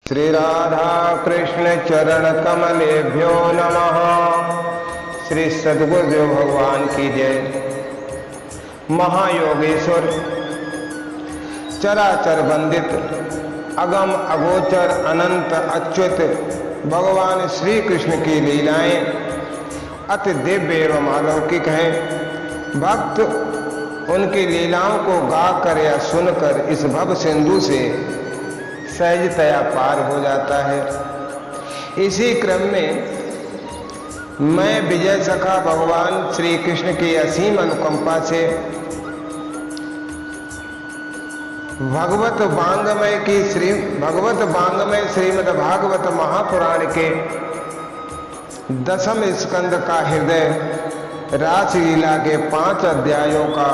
श्री राधा कृष्ण चरण कमलेभ्यो नमः। श्री सद्गुरुदेव भगवान की जय। महायोगेश्वर चराचर वंदित अगम अगोचर अनंत अच्युत भगवान श्री कृष्ण की लीलाएं अति दिव्य एवं अलौकिक हैं। भक्त उनकी लीलाओं को गाकर या सुनकर इस भव सिंधु से सहजतया पार हो जाता है। इसी क्रम में मैं विजय सखा भगवान श्री कृष्ण की असीम अनुकंपा से भगवत वांग्मय श्रीमद् भागवत महापुराण के 10वें स्कंद का हृदय रासलीला के 5 अध्यायों का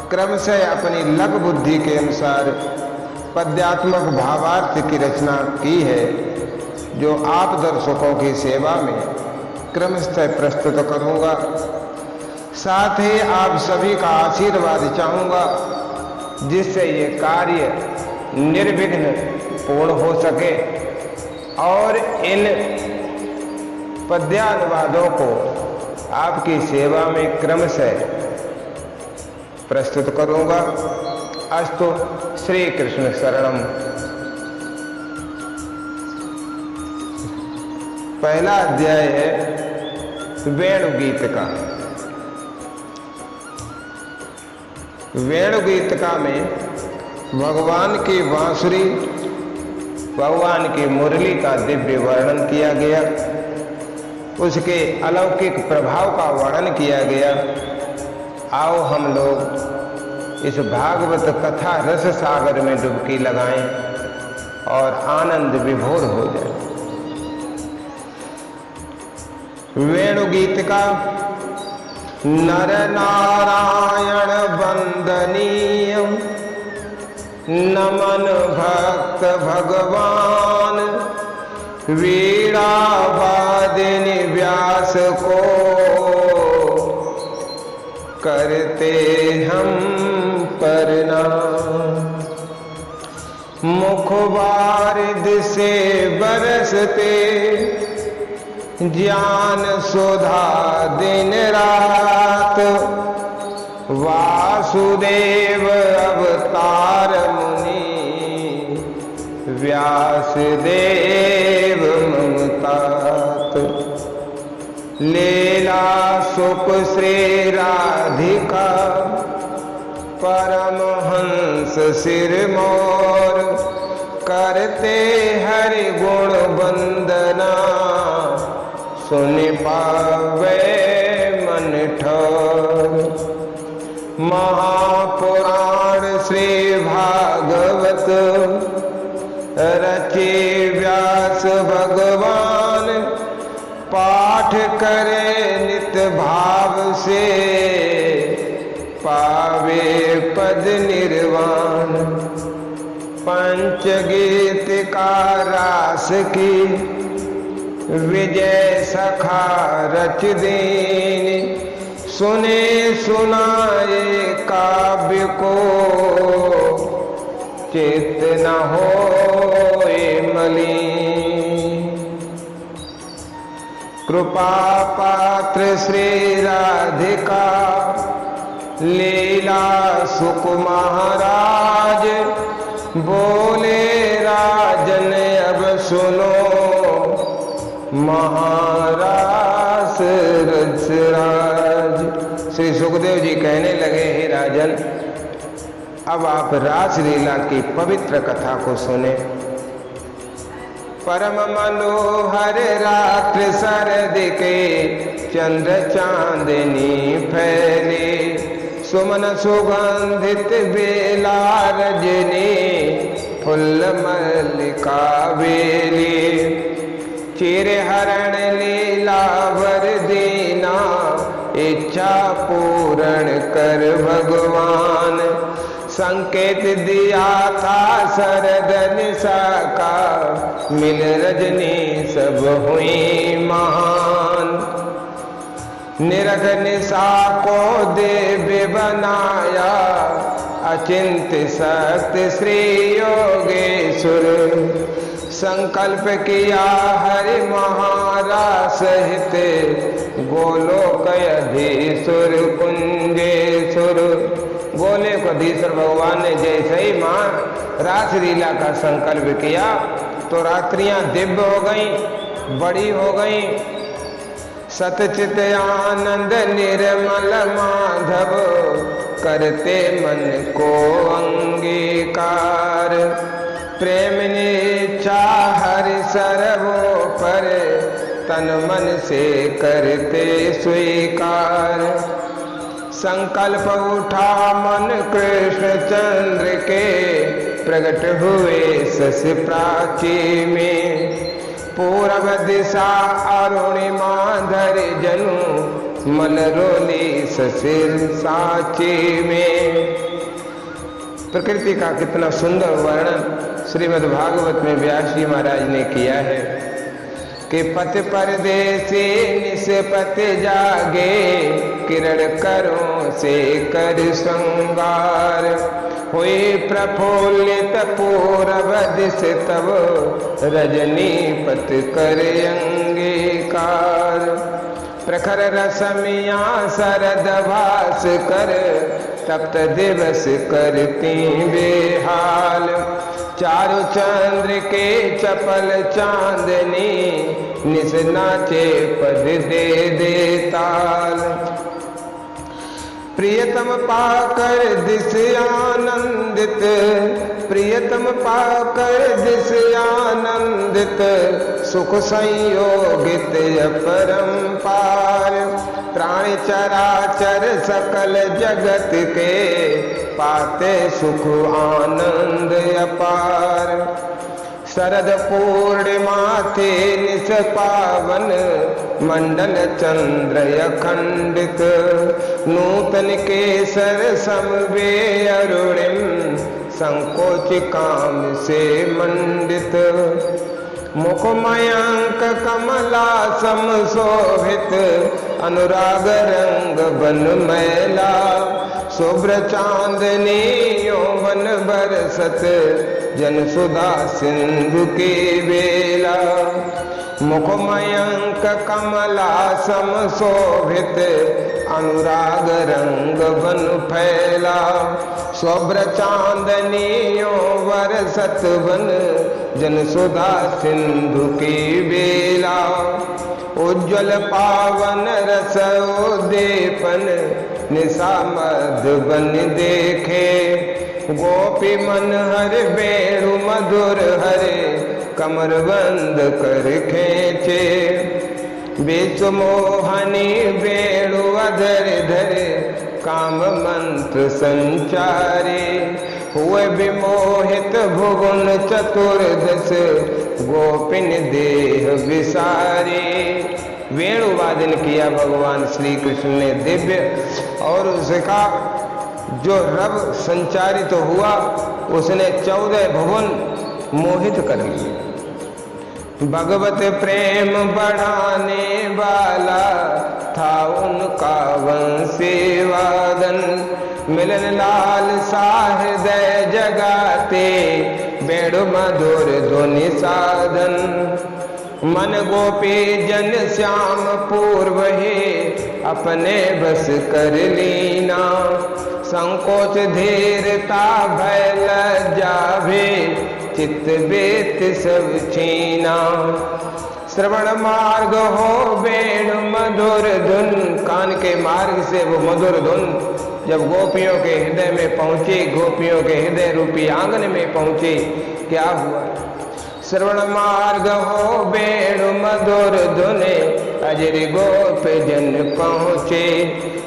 क्रमशः अपनी लघु बुद्धि के अनुसार पद्यात्मक भावार्थ की रचना की है, जो आप दर्शकों की सेवा में क्रमशः प्रस्तुत करूंगा। साथ ही आप सभी का आशीर्वाद चाहूंगा, जिससे ये कार्य निर्विघ्न पूर्ण हो सके और इन पद्यानुवादों को आपकी सेवा में क्रमशः प्रस्तुत करूंगा। अस्तु श्री कृष्ण शरणम। पहला अध्याय है वेणुगीतिका। वेणुगीतिका में भगवान की बांसुरी, भगवान की मुरली का दिव्य वर्णन किया गया, उसके अलौकिक प्रभाव का वर्णन किया गया। आओ हम लोग इस भागवत कथा रस सागर में डुबकी लगाएं और आनंद विभोर हो जाए। वेणुगीतिका। नर नारायण वंदनीय नमन भक्त भगवान, वीणा वादिनी व्यास को करते हम प्रणाम। मुखवारिद से बरसते ज्ञान सुधा दिन रात, वासुदेव अवतार मुनि व्यासदेव ममतात। लीला सुख श्री राधिका परमहंस सिरमौर, करते हरि गुण वंदना सुन पावे मन ठोर। महापुराण श्री भागवत रचे व्यास भगवान, पाठ करे नित भाव से पावे पद निर्वाण। पंचगीतिका रास की विजय सखा रच दीन, सुने सुनाए काव्य को चित न होए मलिन। कृपा पात्र श्री राधिका लीला सुख महाराज, बोले राजन अब सुनो महारास रसराज। श्री सुखदेव जी कहने लगे, हे राजन, अब आप रासलीला की पवित्र कथा को सुने। परम मनोहर रात्र शरद के चंद्र चांदनी फैले, सुमन सुगंधित बेला रजनी फुल्ल मल्लिका बेली। चिर हरण लीला वर दीना, इच्छा पूर्ण कर भगवान। संकेत दिया था शरद निशा का, मिल रजनी सब हुई महान। निरख निशा को देव्य बनाया, अचिंत सत्य श्री योगेश्वर। संकल्प किया हरि महाराज सहित गोलोक अधीश्वर कुंजेश्वर। गोलोक अधीश्वर भगवान ने जैसे ही माँ रासलीला का संकल्प किया तो रात्रियां दिव्य हो गई, बड़ी हो गई। सतचित आनंद निर्मल माधव करते मन को अंगीकार। प्रेम निष्ठा हरि सर्वोपर तन मन से करते स्वीकार। संकल्प उठा मन कृष्ण चंद्र के प्रकट हुए शशि प्राची में। पूर्व दिशा अरुणिमा धर जनु मलरोली शशिर साची में। प्रकृति का कितना सुंदर वर्णन श्रीमद् भागवत में व्यास जी महाराज ने किया है कि पति परदेसी निष्पति जागे किरण करों से कर श्रृंगार। हुई प्रफुल्लित पूरब दिश तब रजनी पत कर अंगीकार। प्रखर रसमिया शरद भास कर तप्त दिवस करती बेहाल। चारु चंद्र के चपल चांदनी निस नाचे पद दे दे ताल। प्रियतम पाकर दिस आनंदित, प्रियतम पाकर दिस आनंदित सुख संयोगित अपरंपार। प्राणी चराचर सकल जगत के पाते सुख आनंद अपार। शरद पूर्णिमा थे निस पावन मंडल चंद्र अखंडित। नूतन केसर समवे अरुणिम संकोच काम से मंडित। मुखमयंक कमला समशोभित अनुराग रंग बन मैला। शुभ्र चांदनी यौवन बरसत जन सुधा सिंधु की बेला। मुखमयंक कमला समशोभित अनुराग रंग बन फैला। शुभ्र चांदनियों बरसत बन जन सुधा सिंधु की बेला। उज्ज्वल पावन रस उद्दीपन निशा मद बन देखे। गोपी मन हर वेणु मधुर हरे कमर बंद कर खेचे। बीच मोहनी वेणु अधर धरे काम मंत्र संचारे। हुए विमोहित भुवन चतुर्दश गोपिन देह विसारे। वेणु वादन किया भगवान श्री कृष्ण ने दिव्य, और उसका जो रव संचारित तो हुआ उसने 14 भुवन मोहित कर लिए। भगवत प्रेम बढ़ाने वाला था उनका वंशी वादन। मिलन लाल हृदय जगाते वेणु मधुर ध्वनि साधन। मन गोपी जन श्याम पूर्व ही अपने बस कर लीना। संकोच धीरता भय लज्जा भी चित्त बेत सब छीना। श्रवण मार्ग हो वेणु मधुर धुन, कान के मार्ग से वो मधुर धुन जब गोपियों के हृदय में पहुंची, गोपियों के हृदय रूपी आंगन में पहुंची, क्या हुआ? श्रवण मार्ग हो वेणु मधुर धुने अजर गोप जन पहुँचे।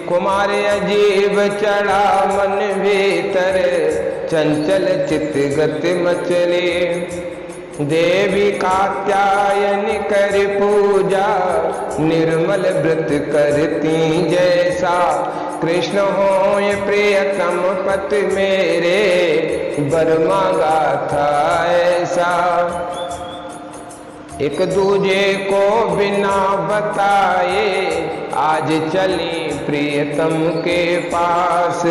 कुमार अजीब चढ़ा मन भीतर चंचल चित गति मचले। देवी कात्यायनी कर पूजा निर्मल व्रत करती जैसा। कृष्ण हो ये प्रियतम पति मेरे बर मांगा था ऐसा। एक दूजे को बिना बताए आज चली प्रियतम के पास।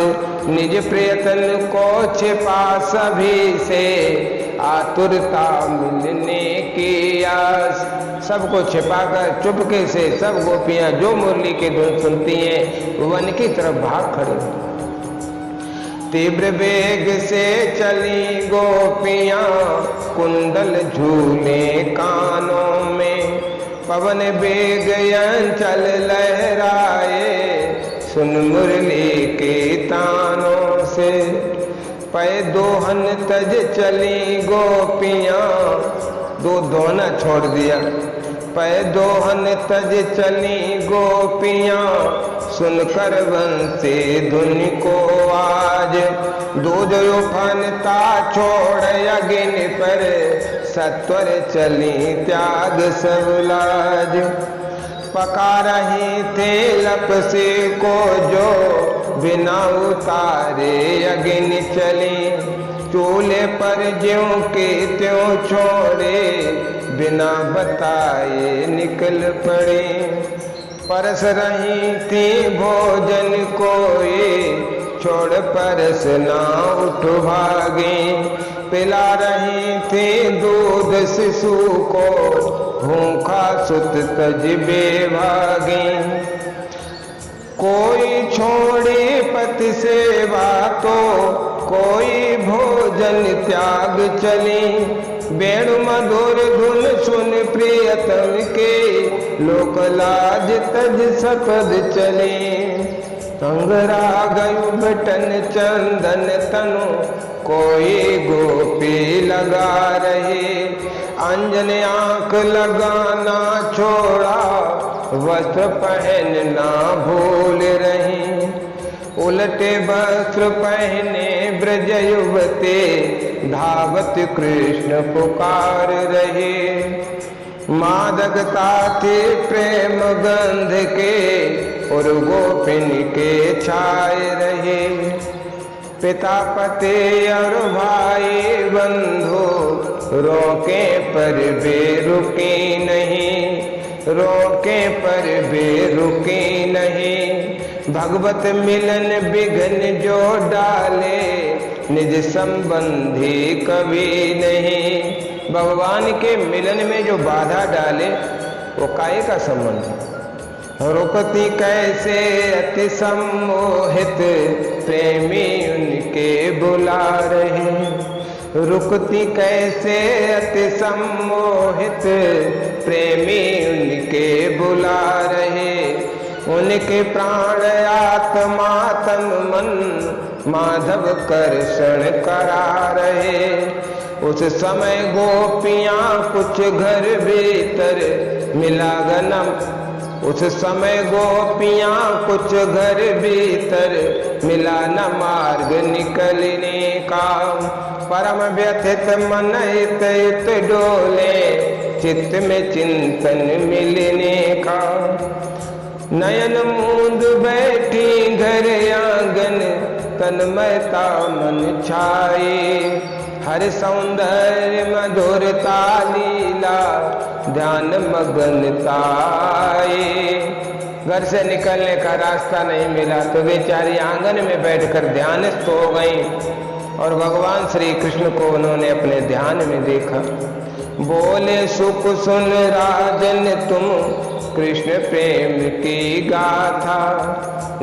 निज प्रियतन को छिपा सभी से आतुरता मिलने की आस। सबको छिपाकर चुपके से सब गोपियां जो मुरली की धुन सुनती हैं वन की तरफ भाग खड़ी। तीव्र वेग से चली गोपियां कुंडल झूले कानों में, पवन वेग चल लहराए सुन मुरली के तानों से। पै दोहन तज चली गोपियां, दो दोना छोड़ दिया। पै दोहन तज चली गोपियां सुनकर बंसी धुन को आज। दूध उफनता छोड़ अग्नि पर सत्वर चली त्याग सब लाज। पका रही थे लपसी को जो बिना उतारे अग्नि चली। चूल्हे पर ज्यों के त्यों छोड़े बिना बताए निकल पड़े। परस रही थी भोजन कोई छोड़ परस ना उठ भागे। पिला रही थी दूध शिशु को भूखा सुत तज बेभागे। कोई छोड़ी पति सेवा तो कोई भोजन त्याग चली। वेणु मधुर धुन सुन प्रियतम के लोक लाज तज सपद चली। अंगरा गयु बटन चंदन तनु कोई गोपी लगा रहे। अंजन आंख लगाना छोड़ा वस्त्र पहनना भूल रही। उलटे वस्त्र पहने ब्रज युवते धावत कृष्ण पुकार रहे। मादकता थी प्रेम गंध के और गोपिन के छाए रहे। पिता पति और भाई बंधु रोके पर भी रुके नहीं। रोके पर भी रुके नहीं। भगवत मिलन विघ्न जो डाले निज संबंधी कभी नहीं। भगवान के मिलन में जो बाधा डाले वो काहे का संबंध। रुकती कैसे अति सम्मोहित प्रेमी उनके बुला रहे। रुकती कैसे अति सम्मोहित प्रेमी उनके बुला रहे। उनके प्राण आत्मा तन मन माधव कर्षण करा रहे। उस समय गोपियां कुछ घर भीतर मिला गनम। उस समय गोपियां कुछ घर भीतर मिला न मार्ग निकलने का। परम व्यथित मन इत इत डोले चित्त में चिंतन मिलने का। नयन मूंद बैठी घर आंगन तन्मयता मन छाए। हर सौंदर्य मधुरता लीला ध्यान मगनताए। घर से निकलने का रास्ता नहीं मिला तो बेचारी आंगन में बैठकर ध्यानस्थ हो गई और भगवान श्री कृष्ण को उन्होंने अपने ध्यान में देखा। बोले सुख सुन राजन तुम कृष्ण प्रेम की गाथा।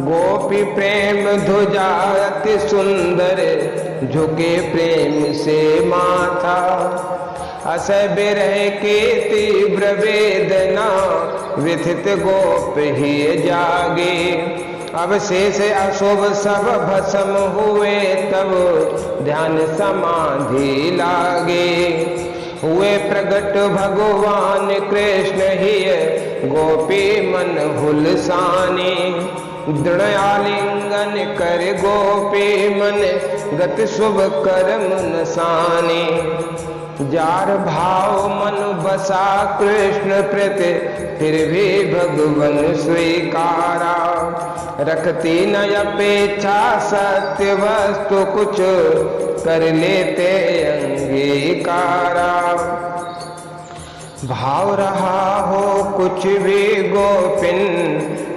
गोपी प्रेम ध्वजा अति सुंदर झुके प्रेम से माथा। असह बिरह की तीव्र वेदना व्यथित गोप ही जागे। अब शेष अशुभ सब भस्म हुए तब ध्यान समाधि लागे। हुए प्रगट भगवान कृष्ण ही गोपी मन हुलसानी। दृढ़ आलिंगन कर गोपी मन गति शुभ कर्म नसानी। जार भाव मन बसा कृष्ण प्रति फिर भी भगवन स्वीकारा। रखती न अपेक्षा सत्य वस्तु कुछ कर लेते अंगीकारा। भाव रहा हो कुछ भी गोपिन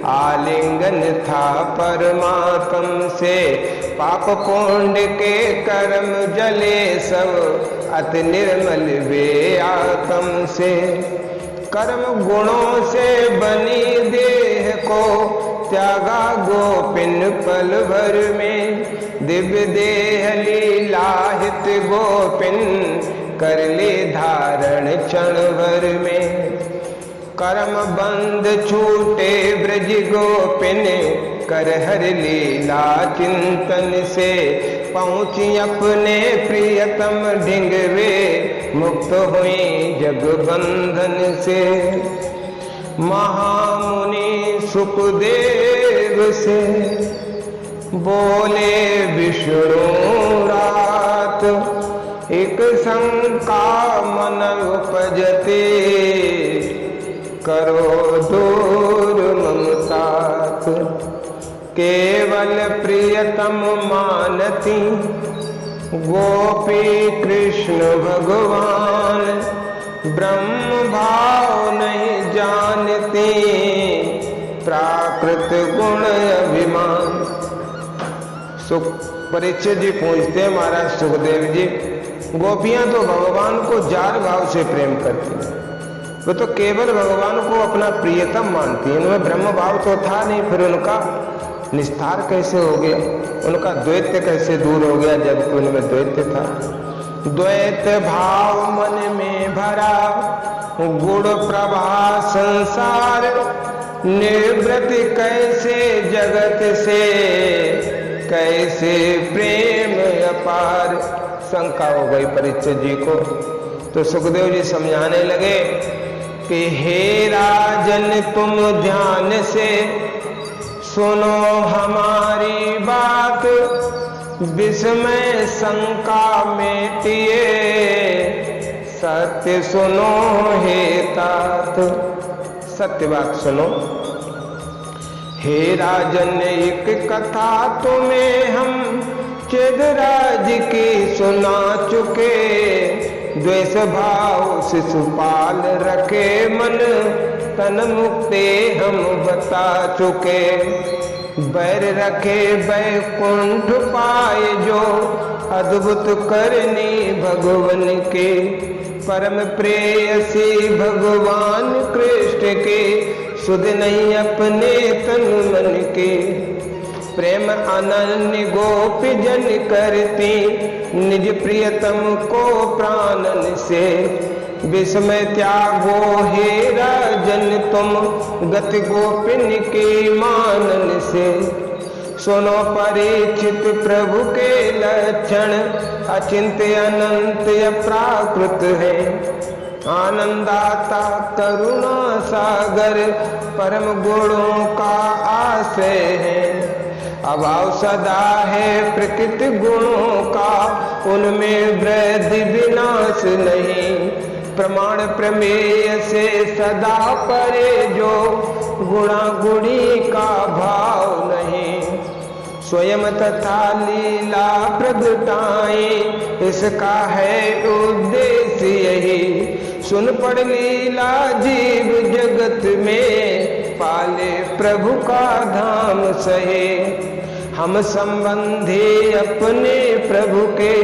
आलिंगन था परमात्म से। पाप पुण्य के कर्म जले सब अति निर्मल वे आत्म से। कर्म गुणों से बनी देह को त्यागा गोपिन पल भर में। दिव्य देह लीला हित गोपिन कर ले धारण क्षण भर में। कर्म बंध छूटे ब्रज गोपिन कर हर लीला चिंतन से। पहुँची अपने प्रियतम ढिंगवे मुक्त हुई जग बंधन से। महामुनि सुखदेव से बोले विष्णु रात। एक शंका मन उपजते करो दूर ममतात। केवल प्रियतम मानती गोपी कृष्ण भगवान। ब्रह्म भाव नहीं जानती प्राकृत गुण अभिमान। परीक्षित जी पूछते हैं महाराज सुखदेव जी, गोपियां तो भगवान को जार भाव से प्रेम करती हैं, वो तो केवल भगवान को अपना प्रियतम मानती है, उनमें ब्रह्म भाव तो था नहीं, फिर उनका निस्तार कैसे हो गया, उनका द्वैत कैसे दूर हो गया जबकि उनमें द्वैत था। द्वैत भाव मन में भरा गुण प्रभा संसार। निवृत्ति कैसे जगत से कैसे प्रेम अपार। शंका हो गई परीक्षित जी को, तो सुखदेव जी समझाने लगे कि हे राजन तुम ध्यान से सुनो हमारी बात। विस्मय शंका मेटिए सत्य सुनो हे तात। सत्य बात सुनो। हे राजन एक कथा तुम्हें हम चेदराज की सुना चुके। द्वेष भाव शिशुपाल रखे मन तन मुक्ते हम बता चुके। बैर रखे बैकुंठ पाए जो अद्भुत करनी भगवन के। परम प्रेयसी भगवान कृष्ण के सुध नहीं अपने तन मन के। प्रेम अनन्य गोपी जन करती निज प्रियतम को प्राणन से। विस्मय त्यागो हे राजन तुम गति गोपिन के मानन से। सुनो परीक्षित प्रभु के लक्षण अचिंत्य अनंत अप्राकृत है। आनंदाता करुणा सागर परम गुणों का आश्रय है। अभाव सदा है प्रकृति गुणों का उनमें वृद्धि विनाश नहीं। प्रमाण प्रमेय से सदा परे जो गुणा गुणी का भाव नहीं। स्वयं तथा लीला प्रगटाए इसका है उद्देश्य यही। सुन पढ़ लीला जीव जगत में पाले प्रभु का धाम सहे। हम संबंधी अपने प्रभु के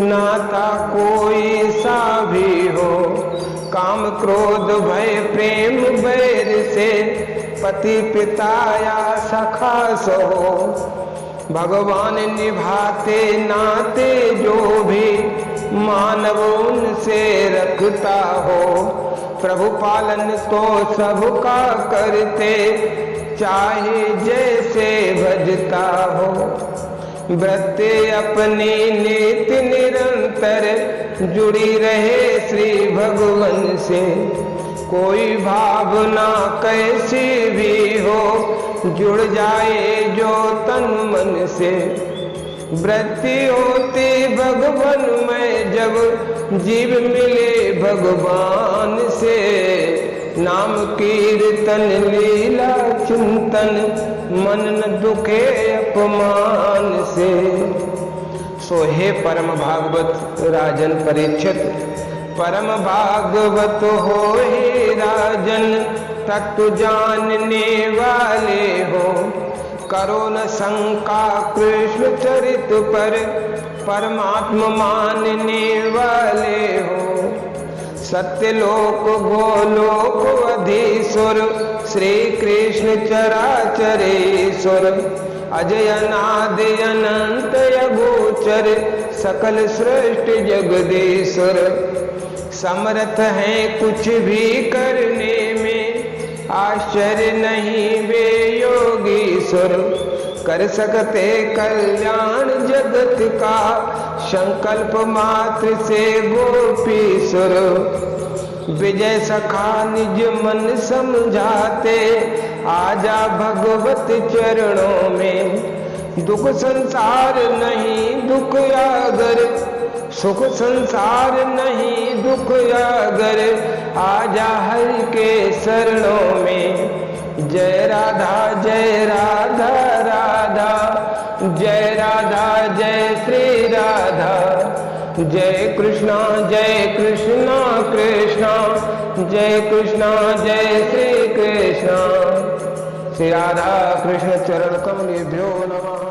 नाता कोई सा भी हो। काम क्रोध भय प्रेम बैर से पति पिता या सखा सहो। भगवान निभाते नाते जो भी मानव उनसे रखता हो। प्रभु पालन तो सबका करते चाहे जैसे भजता हो। व्रते अपनी नीति निरंतर जुड़ी रहे श्री भगवान से। कोई भावना कैसी भी हो जुड़ जाए जो तन मन से। वृत्ति होती भगवान में जब जीव मिले भगवान से। नाम कीर्तन लीला चिंतन मन न दुखे अपमान से। सो हे परम भागवत राजन परीक्षित, परम भागवत हो हे राजन, तत्व जानने वाले हो। करो न शंका कृष्ण चरित पर, परमात्मा मानने वाले हो। सत्यलोक गोलोक अधीश्वर श्री कृष्ण चराचरेश्वर, अजय अनादि अनंत अगोचर सकल सृष्टि जगदीश्वर। समर्थ है कुछ भी करने में, आश्चर्य नहीं वे योगीश्वर। कर सकते कल्याण जगत का, संकल्प मात्र से गोपीश्वर। विजय सखा निज मन समझाते, आजा भगवत चरणों में। दुख संसार नहीं दुख आगर, सुख संसार नहीं दुख आगर, आजा हरि के शरणों में। जय राधा राधा, जय राधा जय श्री राधा। जय कृष्णा कृष्णा, जय कृष्णा जय श्री कृष्णा। श्री राधा कृष्ण चरण कमलेभ्यो नमः।